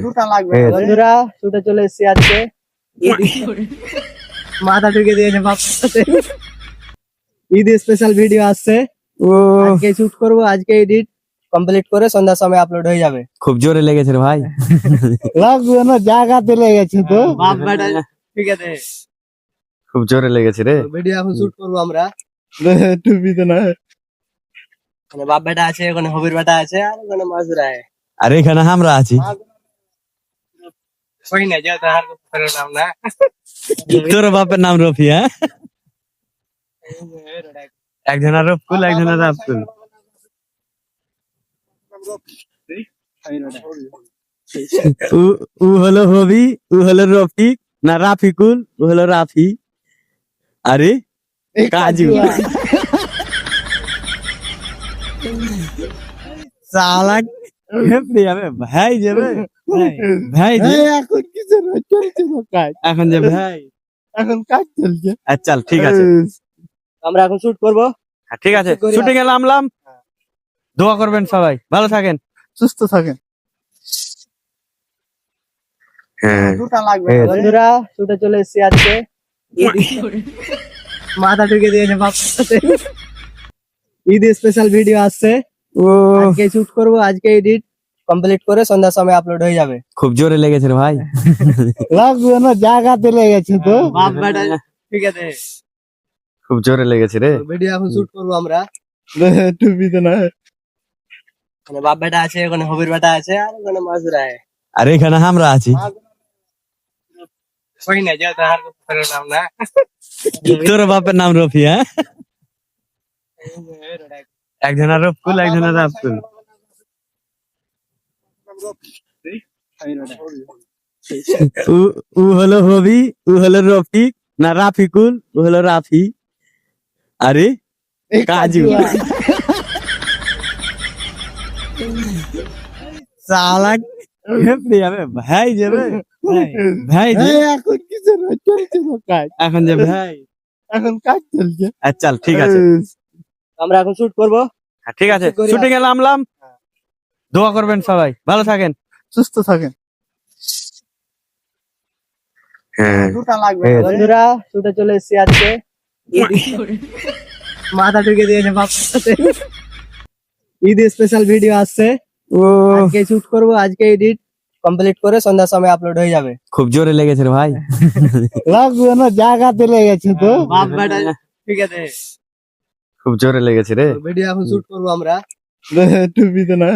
দুটা লাগবে বন্ধুরা, শুটে চলে এসেছি আজকে। মাথা ঢুকে দিয়েছে বাপসাতে। ঈদ স্পেশাল ভিডিও আসছে, আজকে শুট করবো, আজকে এডিট কমপ্লিট করে সন্ধ্যার সময় আপলোড হয়ে যাবে। খুব জোরে লেগেছে রে ভাই। লাগবে না, জায়গাতে লেগেছে তো বাপ বেটা। ঠিক আছে, খুব জোরে লেগেছে রে। ভিডিও এখন শুট করবো আমরা। টুপিতে না, ওখানে বাপ বেটা আছে, ওখানে হবির বেটা আছে, আর ওখানে মাজরা আছে। আর এখানে আমরা আছি। কই না যা, তার নাম না। তোর বাপের নাম রফি? হ্যাঁ, একজনের রফকুল, একজনের রাফকুল। ও হলো হবি, ও হলো রফিক, না রাফিকুল, ও হলো রাফি। আরে কাজু সালাক ভাই যাবে, ভাই এখন কিছু চলছে না কাজ, এখন যে ভাই এখন কাজ চলছে। আচ্ছা ঠিক আছে, আমরা এখন শুট করবো। ঠিক আছে, শুটিং এ নামলাম। দোয়া করবেন সবাই, ভালো থাকেন, সুস্থ থাকেন। দুটা লাগবে বন্ধুরা, শুটে চলে এসেছি আজকে। মাথা ঢুকে দিয়েছে বাপসাতে। ঈদ স্পেশাল ভিডিও আসছে, আজকে শুট করবো, আজকে এডিট কমপ্লিট করে সন্ধ্যার সময় আপলোড হয়ে যাবে। খুব জোরে লেগেছে রে ভাই। লাগবে না, জায়গাতে লেগেছে তো বাপ বেটা। ঠিক আছে, খুব জোরে লেগেছে রে। ভিডিও এখন শুট করবো আমরা। টুপিতে না, ওখানে বাপ বেটা আছে, ওখানে হবির বেটা আছে, আর ওখানে মাজরা আছে। আর এখানে আমরা আছি। কই না যা, তার নাম না। তোর বাপের নাম রফি? হ্যাঁ, একজনের রফকুল, একজনের রাফকুল। ও হলো হবি, ও হলো রফিক, না রাফিকুল, ও হলো রাফি। আরে কাজু সালাক ভাই যাবে, ভাই এখন কিছু চলছে না কাজ, এখন যে ভাই এখন কাজ চলছে। আচ্ছা ঠিক আছে, আমরা এখন শুট করবো। ঠিক আছে, শুটিং এ নামলাম। দোয়া করবেন সবাই, ভালো থাকেন, সুস্থ থাকেন। দুটা লাগবে বন্ধুরা, শুটে চলে এসেছি আজকে। মাথা ঢুকে দিয়েছে বাপসাতে। ঈদ স্পেশাল ভিডিও আসছে, আজকে শুট করবো, আজকে এডিট কমপ্লিট করে সন্ধ্যার সময় আপলোড হয়ে যাবে। খুব জোরে লেগেছে রে ভাই। লাগবে না, জায়গাতে লেগেছে তো বাপ বেটা। ঠিক আছে, খুব জোরে লেগেছে রে। ভিডিও এখন শুট করবো আমরা। টুপিতে না,